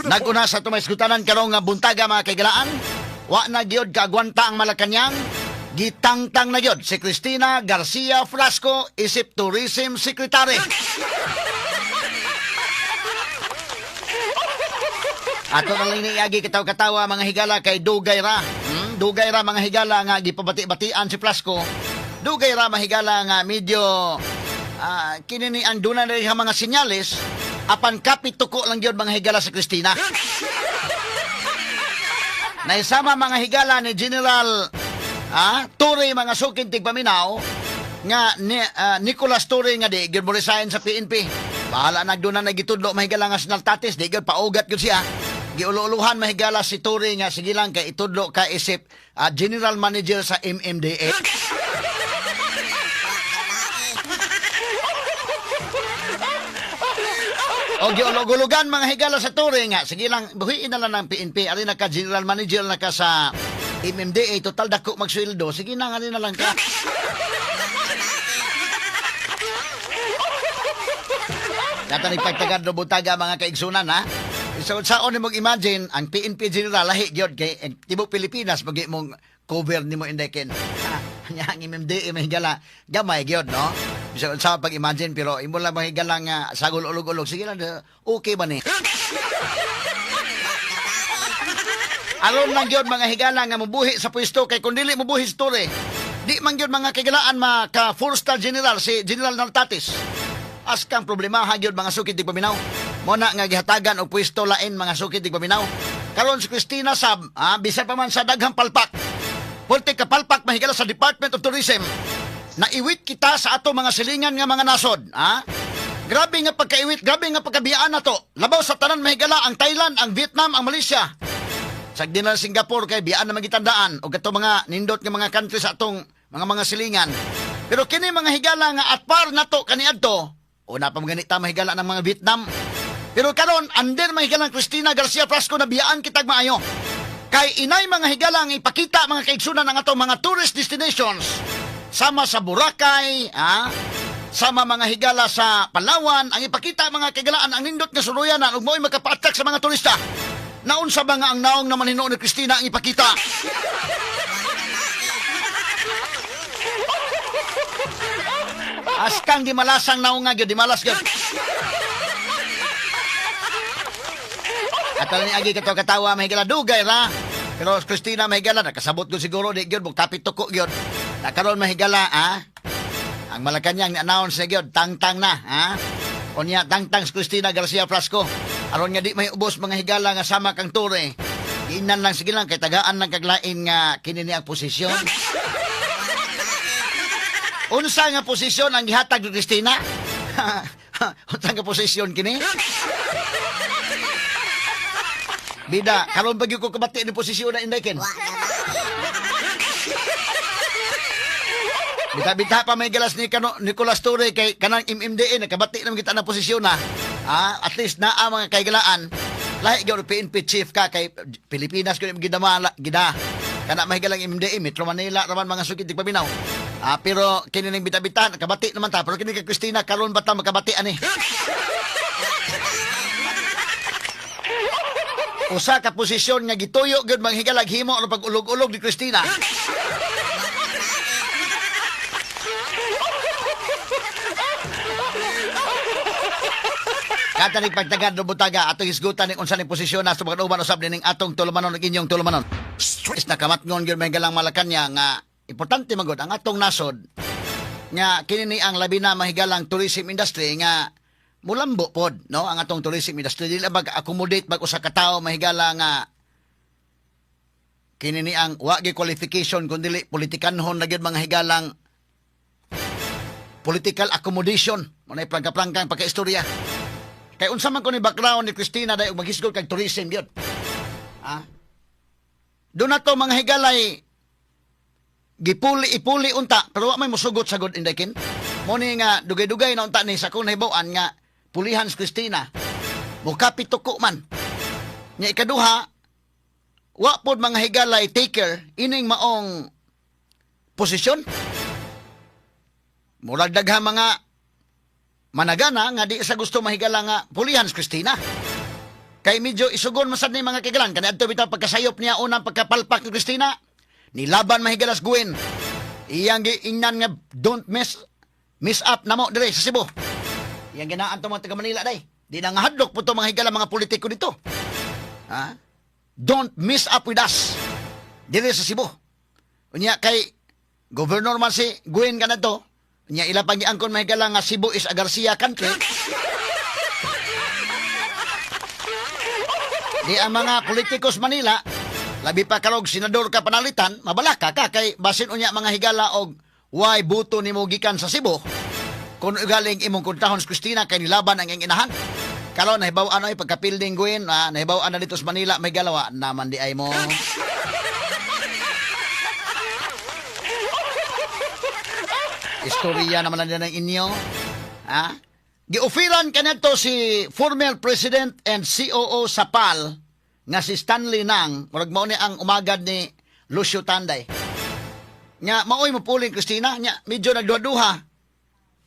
Naguna sa tumaysgutanan karong nga buntaga mga kaigalaan. Wa na gyud kaagwanta ang Malacañang. Gitangtang na gyud si Cristina Garcia Frasco isip Tourism Secretary. Ato nang liniagi kataw-katawa mga higala kay dugay ra. Dugay ra mga higala nga gipabati-batian si Frasco. Dugay ra mga higala nga medyo kinini ang duna na rin mga sinyalis apan kapituko lang gyud mga higala sa Cristina. Naisama mga higala ni General Torre mga sukin tigpaminaw nga Nicolas Torre nga di gyud mo resign sa PNP. Bahala nagduna nagitudlo mahigala nga sinaltatis di gyud paugat gyud siya. Giuluuluhan mahigala si Torre nga sige lang kay itudlo ka isip General Manager sa MMDA. O giulugulugan mga higala sa Torre nga sige lang buhiin na lang ng PNP ari na ka General Manager na ka sa MMDA, total dako magsweldo. Sige na, nga na lang ka. Nata nagpagtagad do butaga mga kaigsunan, ha? So, saan ni mong imagine, ang PNP General, lahi, gyud kay Tibo Pilipinas, magi mong cover ni mo indekin. Ang MMDA, mahigala, gamay, gyud, no? So, sa pag-imagine, pero imo lang mahigala nga sagol ulog-ulog. Sige lang, okay ba ni? Aron lang gyud mga higala nga mubuhi sa pwesto kay kun dili mubuhi sa Torre. Di man gyud mga kagalaan ka four-star general si General Nartatis. Askang problema ha gyud mga sukid tigpaminaw. Mo na nga gihatagan og pwesto lain mga sukid tigpaminaw. Karon si Cristina Sab, bisan pa man sa daghang palpak. Pulte ka palpak mahigala sa Department of Tourism. Naiwit kita sa ato mga silingan nga mga nasod, Grabe nga pagkaiwit, grabe nga pagkabiyaan nato. Labaw sa tanan mahigala ang Thailand, ang Vietnam, ang Malaysia. Sagdi na Singapore kay biyaan na magitandaan o gato mga nindot nga mga country sa atong mga silingan. Pero kini mga higala nga at par nato kaniadto o na pa maganita mahigala ng mga Vietnam. Pero karon under mga higala Cristina Garcia Frasco na biyaan kitag maayo. Kay inay mga higala nga ipakita mga kaigsunan ng atong mga tourist destinations sama sa Boracay, sama mga higala sa Palawan, ang ipakita mga kagalaan ang nindot nga suluyanan ug mo'y makapaattak sa mga turista. Naun sa ba nga ang naong naman hinuon ni Cristina ang ipakita? Askang di malasang naong nga, di malas gyud. At ni agi katawa mahigala dugay ra. Pero Cristina mahigala nakasabot ko siguro di gyud bugtapit tuko gyud. Nakaron mahigala ang Malacañang ni-announce na gyud tangtang na Onya tangtang si Cristina Garcia Frasco. Aron nga di may ubos mga higala nga sama kang Torre. Giinan lang sige lang kay tagaan ng kaglain nga kini ni ang posisyon. Unsa nga posisyon ang gihatag ni Cristina? Unsa nga posisyon kini? Bida, karon pag ko kabati ni posisyon na inday ken. Bita-bita pa may galas ni Nicolas Torre kay kanang MMDA nakabati naman kita na posisyon na. At least naa mga kaigalaan. Lahi gyud PNP chief ka kay Pilipinas ko gidamala gida. Kana mahigalang MMDA Metro Manila raman mga sukid tigpaminaw. Pero kini ning bita-bita nakabati naman ta pero kini kay Cristina karon bata makabati ani. Usa ka posisyon nga gituyo gyud mga higalag himo ano pag ulog-ulog ni Cristina. Kata ni pagtagad do butaga atong isgutan ni unsa ni posisyon na sa mga uban usab ning atong tulumanon ug inyong tulumanon. Is nakamatngon gyud may galang Malacañang nga importante magod ang atong nasod nga kini ni ang labi na mahigalang tourism industry nga mulambo pod no ang atong tourism industry dili mag-accommodate bag usa ka tawo mahigala nga kini ni ang wa gi qualification kundi politikanhon na gyud mga higalang political accommodation mo na prangka-prangkang pagkaistorya. Kay unsa man ko ni background ni Cristina dayon maghisgol kag tourism gyud. Doon na to mga higalay ipuli unta pero wa may mosugot sagod indekin. Mo ni nga dugay-dugay na unta ni sa kun hibaw-an nga pulihan si Cristina. Mukapit tuko man. Nya ikaduha wa pod mga higalay taker ining maong posisyon. Murag dagha mga managana nga di sa gusto mahigala nga pulihan si Cristina. Kay medyo isugon masad ni mga kagalan. Kaniadto bitaw pagkasayop niya unang pagkapalpak ni Cristina. Nilaban mahigalas Gwen. Iyang giingnan nga don't miss up na mo dire sa Cebu. Iyang ginaan to mga taga Manila day. Di na nga hadlok po to mga higala mga politiko dito. Ha? Don't miss up with us. Dire sa Cebu. Unya kay Governor man si Gwen ka na to. Unya ila pang giangkon mahigala nga Cebu is a Garcia country. Di ang mga politikus Manila, labi pa karog senador ka panalitan, mabalaka ka kay basin unya mga higala og why buto nimo gikan sa Cebu. Kung galing imong kuntahon sa Cristina kay nilaban ang iyang inahan. Karon nahibaw-an ay pagka-building Gwen, nahibaw-an na dito sa Manila may galawa naman di ay mo. Istorya naman na ng inyo. Ha? Gi-ofiran kanadto si former President and COO sa PAL nga si Stanley Nang, murag mao ni ang umagad ni Lucio Tanday. Nya maoy mo puling Cristina, nya medyo nagduha-duha.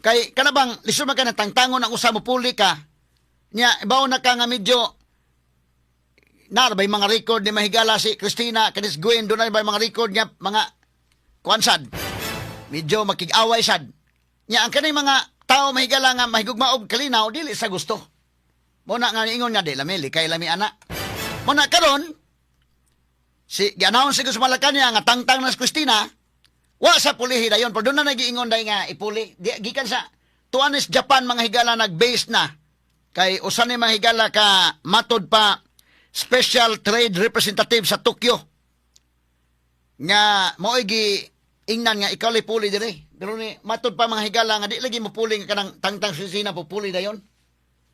Kay kanabang lisod man ka na tangtangon ang usa mo puli ka. Nya ibaw na ka nga medyo narbay mga record ni mahigala si Cristina kanis Gwen dunay bay mga record niya mga kuansad. Medyo makig-away sad. Nya ang kanay mga tao mahigala nga mahigugma og kalinaw dili sa gusto. Mo na nga ingon nga di lamili kay lami ana. Mo na karon si gi-announce ko sa Malacañang nga tangtang na si Cristina, wa sa pulihi dayon pero doon na nagiingon day nga ipuli. Di gikan sa tuanis Japan mga higala nag-base na kay usa ni mga higala ka matod pa special trade representative sa Tokyo. Nga mo'y gi ingnan nga ikaw puli dire. Pero ni matod pa mga higala nga di lagi mo puli nga kanang tangtang Cristina po puli dayon.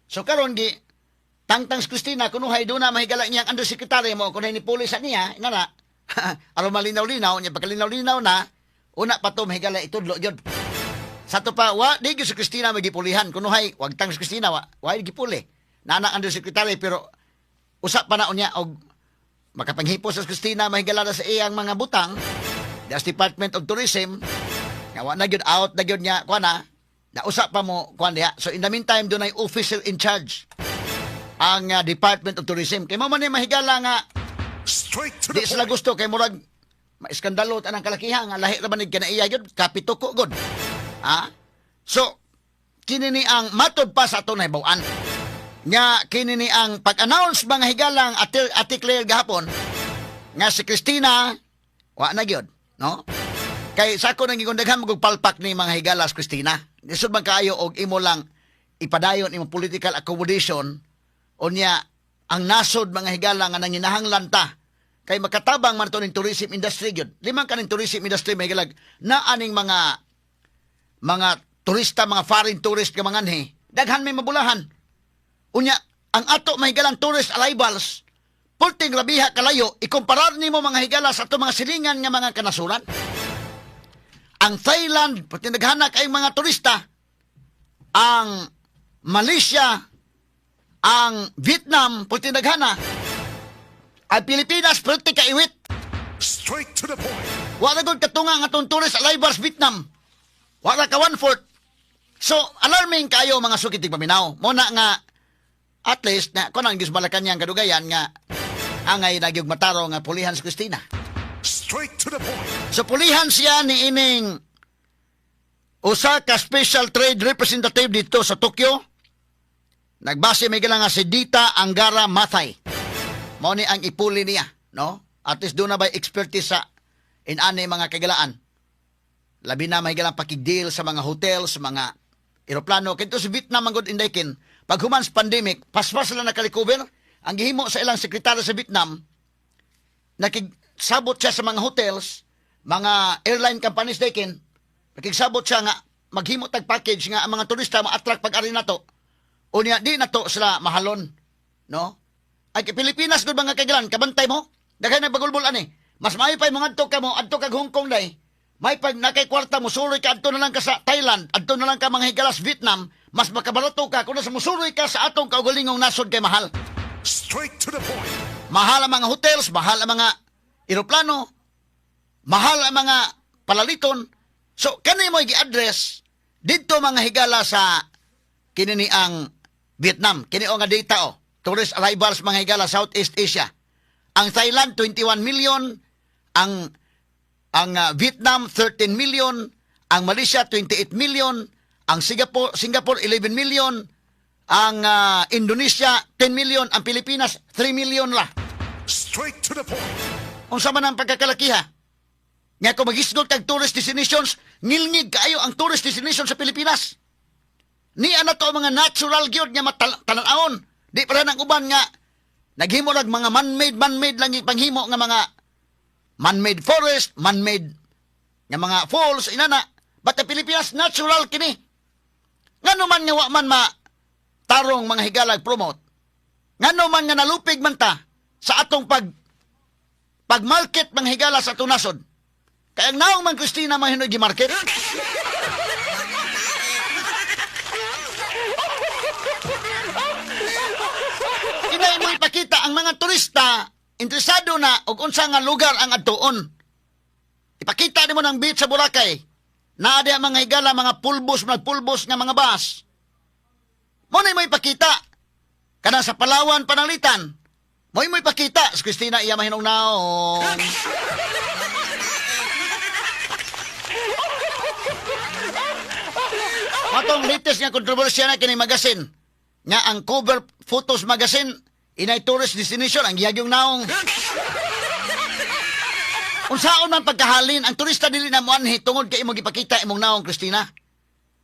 So karon gi tangtang Cristina kunuhay do na mahigala niyang undersecretary mo kunuhay ni puli sa niya inana. Aron malinaw-linaw nya pagkalinaw-linaw na una pa to mahigala itudlo gyud. Sa to pa wa di gyud si Cristina magipulihan kunuhay wag tang si Cristina wa gipuli. Nana undersecretary pero usa pa na unya og makapanghipos sa Cristina mahigala na sa iyang mga butang. Das Department of Tourism nga wa na gyud out na gyud niya kuan na usa pa mo kuan diha. So in the meantime dunay official in charge ang Department of Tourism. Kay mo man ni mahigala nga di sila gusto kay murag maiskandalo tanang kalakihan nga lahi ra man kanaiya gyud kapituko gud. Ha? So kini ni ang matod pa sa ato nahibaw-an. Nga kini ni ang pag-announce mga higalang article gahapon nga si Cristina wa na gyud, no? Kay sa ako nang gigundaghan magpalpak ni mga higalas Cristina. Lisod man kaayo og imo lang ipadayon imong political accommodation unya ang nasod mga higala nga nanginahanglan ta kay makatabang man to ning tourism industry gyud. Limang kaning tourism industry may galag na aning mga turista, mga foreign tourist nga manganhi. Daghan may mabulahan. Unya ang ato mahigalang tourist arrivals pulting rabiha kalayo ikumparar nimo mga higala sa ato mga silingan nga mga kanasuran. Ang Thailand, pati naghana kay mga turista, ang Malaysia, ang Vietnam, pati naghana, ang Pilipinas, pati kaiwit. Straight to the point. Wala gud katunga nga itong tourist arrivals Vietnam. Wala ka 1/4. So, alarming kayo mga sukitig paminaw. Muna nga, at least, na kung ang Diyos Malacañang kadugayan nga, angay nagyog mataro nga pulihan si Cristina. Straight to the point. So pulihan siya ni ining usa ka special trade representative dito sa Tokyo. Nagbase may gila nga si Dita Angara Mathay. Mao ni ang ipuli niya, no? At least doon na ba expertise sa inani mga kagalaan. Labi na may gilang pakigdeal sa mga hotel, sa mga eroplano. Kito si Vietnam ang good indaykin. Pag humans pandemic, paspas sila nakalikover. Ang gihimo sa ilang sekretaryo sa Vietnam, nakigsabot siya sa mga hotels, mga airline companies daykin, nakigsabot siya nga maghimo tag package nga ang mga turista ma-attract pag-ari na to. Unya di na to sila mahalon, no? Ay Pilipinas gud mga kagalan, kabantay mo. Daghan na bagulbol ani. Mas maayo pa mo ngadto ka mo adto kag Hong Kong day. May pag nakay kwarta mo suroy ka adto na lang ka sa Thailand, adto na lang ka mga higalas Vietnam, mas makabarato ka kung nasa musuroy ka sa atong kaugalingong nasod kay mahal. Straight to the point. Mahal ang mga hotels, mahal ang mga eroplano, mahal ang mga palaliton. So, kanay mo i-address dito mga higala sa kinini ang Vietnam. Kini o nga data o. tourist arrivals mga higala Southeast Asia. Ang Thailand 21 million, ang Vietnam 13 million, ang Malaysia 28 million, ang Singapore 11 million, ang Indonesia 10 million, ang Pilipinas 3 million la. Straight to the point. Unsa man ang pagkakalakiha? Nga kung maghisgot kag tourist destinations, ngilngig kaayo ang tourist destination sa Pilipinas. Ni ana to mga natural gyud nga matalanaon. Di para nang uban nga naghimo lag mga man-made lang ipanghimo nga mga man-made forest, man-made nga mga falls inana. But the Pilipinas natural kini. Ngano man nga wa man tarong mga higalag promote. Ngano man nga nalupig man ta sa atong pag-market mga higala sa atong nasod. Kaya ang naong man Christina mahinoy gi-market. Inay mo ipakita ang mga turista interesado na og unsa nga lugar ang adtuon. Ipakita nimo ng beach sa Boracay. Naa diha mga higala mga pulbos nga mga bus. Mo na mo ipakita. Kana sa Palawan pananglitan. Mo ipakita sa Christina iya mahinong naong. Matong latest nga kontrobersya na kini magazine. Nga ang cover photos magazine inay tourist destination ang gihagyong naong. Unsaon man pagkahalin ang turista dili na moanhi tungod kay imong ipakita imong naong Christina.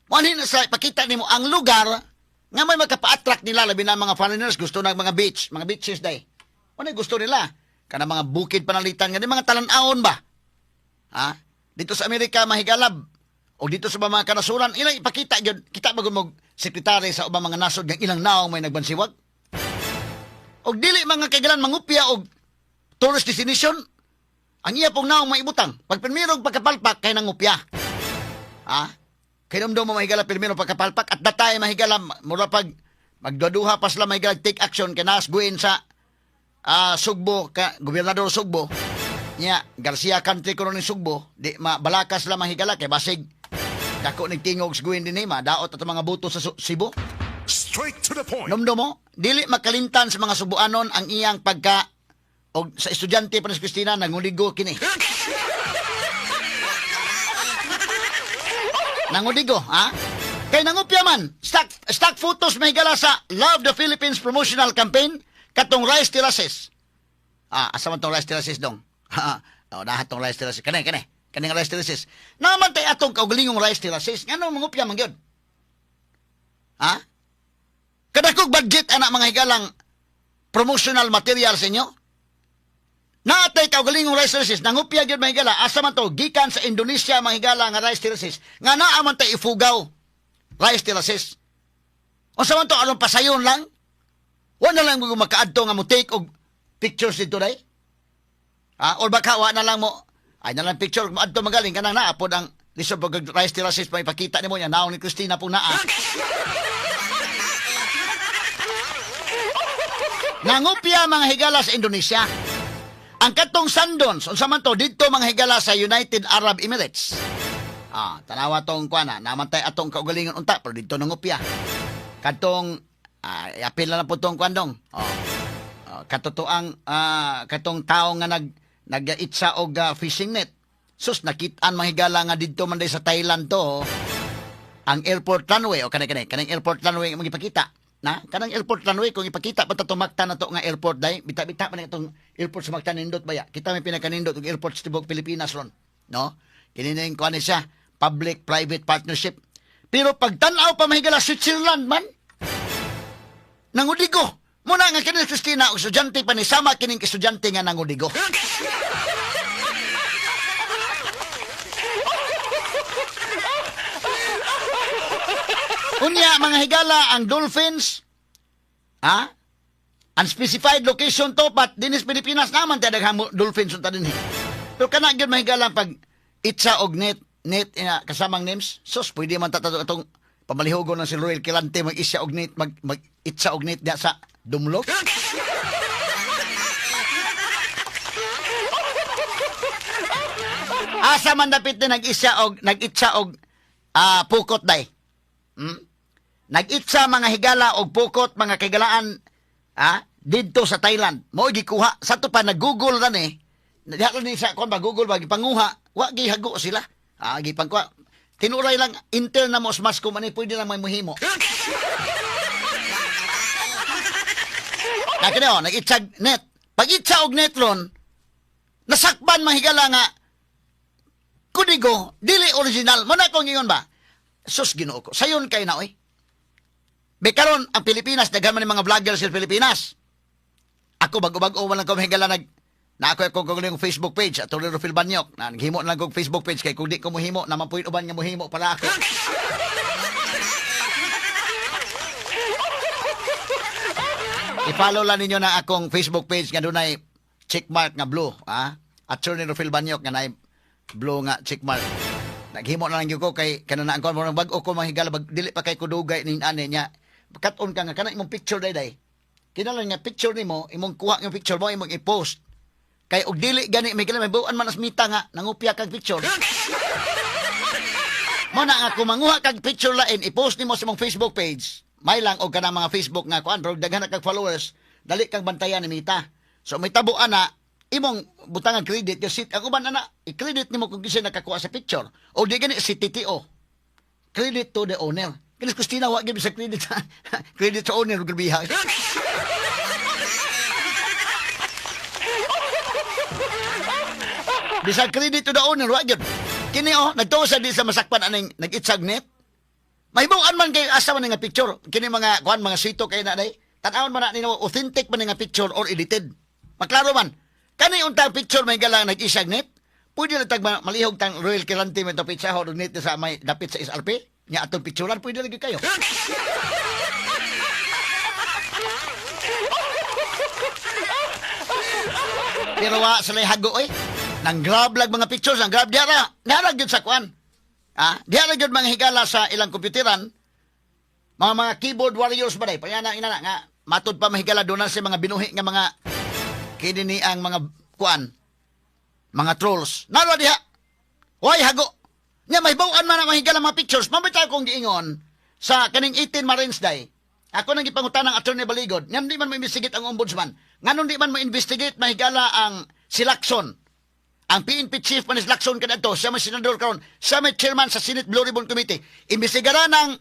Moanhi na sa ipakita nimo ang lugar nga may magkapa-attract nila labi na mga foreigners gusto na mga beaches day. Ano gusto nila? Kana mga bukid panalitan nga di mga talan-awon ba? Ha? Dito sa Amerika mahigalab. O dito sa mga kanasuran, ilang ipakita yun, kita bago mo sekretary sa ubang mga nasod ng ilang naong may nagbansiwag. O dili mga kagalan mangupya o tourist destination, ang iya pong naong maibutang. Pag pirmirong pagkapalpak, kay nangupya. Ha? Kaya mo mahigala pirmirong pagkapalpak at datay mahigala, mura pag magduduha pa sila mahigala take action, kaya nasguin sa Sugbo, Gobernador Sugbo, niya, Garcia Country ko ni Sugbo, di mabalakas lang mahigala, kay basig, dako nagtingog siguin din daot at mga buto sa Cebu. Straight to the point. Numdo mo, dili makalintan sa mga Subuanon ang iyang pagka o sa estudyante pa ni Christina nanguligo kini. Nanguligo, ha? Kay nangupya man, stock photos may gala sa Love the Philippines promotional campaign katong rice terraces. Asa man tong rice terraces dong? Dahat tong rice terraces. Kaning rice terraces. Naman tay atong kaugalingong rice terraces. Ngano mangupya man gyud? Ha? Kadakog budget anak mga higalang promotional material sa inyo? Natay kaugalingong rice terraces. Nangupya gyud mga higala. Asa man to? Gikan sa Indonesia mga higala nga rice terraces. Nga naa man tay ifugaw rice terraces. O sa man to? Anong pasayon lang? Wala lang mo makaadto nga mo take og pictures dito day? Or baka wa na lang mo ay na lang picture mo adto magaling kanang naapod ang lisod pag rice terraces pa ipakita nimo nya naong ni Christina pong naa. Nangupya mga higala sa Indonesia. Ang katong Sandons, unsa man to didto mga higala sa United Arab Emirates. Tanawa tong kuana, namantay atong kaugalingon unta pero didto nangupya. Katong apil na po tong kuandong. Katotoang katong tao nga nag-itsa og fishing net. Sus nakitaan mahigala nga didto man sa Thailand to. Ang airport runway o kanang airport runway ang magipakita. Na kanang airport runway kung ipakita pa to Mactan na to nga airport day bita-bita man itong airport sa Mactan nindot baya. Kita may pinakanindot og airport sa tibok Pilipinas ron. No? Kini ning kuan siya public private partnership. Pero pag tan-aw pa mahigala Switzerland man. Nangudigo. Muna nga kini Christina og estudyante pa ni sama kining estudyante nga nangudigo. Unya mga higala ang dolphins unspecified location to but dinis Pilipinas naman tayo daghang dolphins unta dinhi. Pero kana gyud mga higala pag itsa og net kasamang names sus pwede man ta atong pamalihugon ng si Royal Kilante mag-isya og net mag-itsa og net diya sa Dumlok. Asa man dapit na nag-itsa og pukot day. Nag-itsa mga higala og pukot mga kagalaan Dito sa Thailand. Mo gikuha sa to pa nag-Google ran eh. Diha ni sa kon ba Google ba gipanguha, wa gihago sila. Gipangkuha. Tinuray lang intel na mo mas ko man pwede lang may muhimo. Kaya nag-itsag net. Pag itsa og net ron, nasakban mahigala nga kudigo, dili original. Mo na kong ingon ba? Sus Ginoo ko. Sayon kay na oy. Bekaron ang Pilipinas, daghan man mga vlogger sa Pilipinas. Ako bago-bago walang ko mahigala na ako yung Facebook page at Tolero Filbanyok. Na naghimo lang kong Facebook page kay kung di ko muhimo, naman po uban nga muhimo para ako. I-follow lang ninyo na akong Facebook page nga dunay checkmark nga blue, At Tolero Filbanyok nga nay blue nga checkmark. Naghimo na lang gyud ko kay kanana ang kon bag-o ko mahigala dili pa kay kudugay ning ane niya. Kat-on ka nga kana imong picture day. Kinahanglan nga picture nimo, imong kuha yung picture mo, imong i-post. Kay og dili gani may kailangan may buan man as mita nga nangupya kag picture. Mo na nga kung manguha kag picture lain, i-post nimo sa imong Facebook page. May lang og kanang mga Facebook nga kuan, pero daghan na kag followers, dali kag bantayan ni mita. So may tabuan na imong butangan credit yung sit ang uban ana, i-credit nimo kung kinsa nakakuha sa picture. O di gani si TTO. Credit to the owner. Kinis Christina wa gyud sa credit credit sa owner grabiha. Bisa credit to the owner, wa gyud. Kini nagtuo sa di sa masakpan aning nag-itsag net. Mahibaw-an man kay asa man nga picture. Kini mga kuan mga sito kay na day. Tan-awon man na nimo authentic man nga picture or edited. Maklaro man. Kani unta picture may galang nag-isag net. Pwede na tag malihog tang Royal Kirante med pizza hot net sa may dapit sa SRP. Nya atong picturean pwede lagi kayo. Pero wa sila hago oy. Nang grab lag mga pictures, nang grab diara. Nara gyud sa kwan. Diara gyud mga higala sa ilang kompyuteran. Mga keyboard warriors ba day? Panyana inana nga matud pa mahigala doon sa mga binuhi nga mga kini ni ang mga kwan. Mga trolls. Nara diha. Way hago. Nya may bawaan man ang mahigala mga pictures. Mabita akong giingon sa kaning 18 Marines Day. Ako nang gipangutan ng Attorney Baligod. Ngam di man mo-investigate ang ombudsman. Nganon di man mo-investigate mahigala ang si Lacson. Ang PNP chief man is Lacson kadto, siya may senador karon, siya may chairman sa Senate Blue Ribbon Committee. Imbestigaran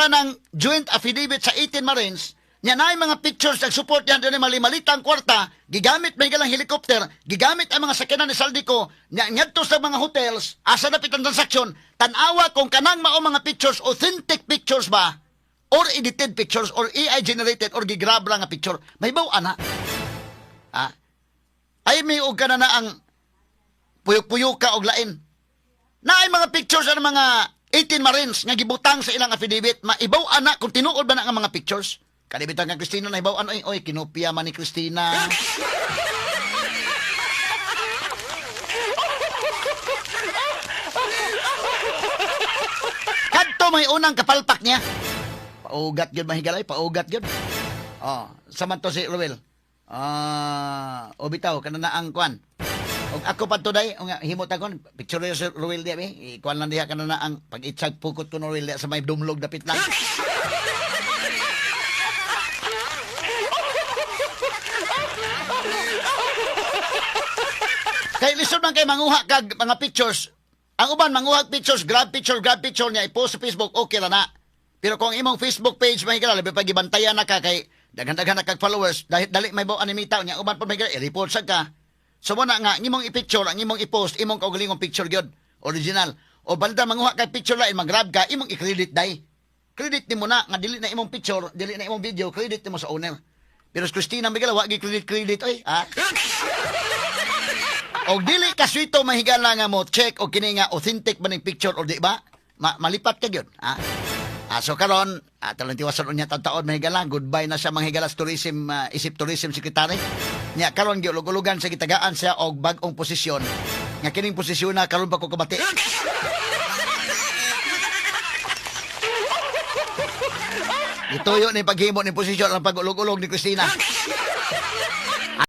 ng joint affidavit sa 18 Marines. Nya naay mga pictures ng support yan doon mali-malitang kwarta, gigamit may galang helicopter, gigamit ang mga sakyanan ni Saldico, ngadto sa mga hotels, asa na pitang transaksyon, tanawa kung kanang mao mga pictures, authentic pictures ba, or edited pictures, or AI generated, or gigrab lang nga picture. May baw ana. Ay may og kana na ang puyok-puyok ka og lain. Naay mga pictures ang mga 18 Marines nga gibutang sa ilang affidavit, maibaw ana kung tinuod ba na ang mga pictures. Kalibitan nga Christina na ibaw ano oy kinopia man ni Christina. Kadto may unang kapalpak niya. Paugat gyud mahigalay, paugat gyud. Saman to si Ruel. Bitaw kanana ang kwan. Og ako pa today, himot akon picture si Ruel di be. Kwan lang diha kanana ang pag-itsag pukot ko no Ruel sa may dumlog dapit lang. Kay lisod man kay manguha kag mga pictures. Ang uban manguha pictures, grab picture niya i-post sa Facebook, okay ra na. Pero kung imong Facebook page mahigala labi pa gibantayan na ka kay daghan-daghan na kag followers dali may baw animita niya uban pa mahigala i-report sad ka. So mo na nga imong i-picture, ang imong i-post, imong kaugalingong picture gyud, original. O balda manguha kag picture lain mag-grab ka, imong i-credit dai. Credit nimo na nga dili na imong picture, dili na imong video, credit nimo sa owner. Pero si Christina mahigala wa gi credit oy, Og dili kaswito mahigala nga mo check og kini nga authentic man ning picture or di ba? Malipat ka gyud, so karon talantiwason unya taon mahigala goodbye na sa manghigala tourism isip tourism secretary. Nya karon giulog-ulugan sa gitagaan siya og bag-ong posisyon. Nga kining posisyon na karon pa ko kabati. Ituyo ni paghimo ni posisyon ang pag-ulog-ulog ni Christina.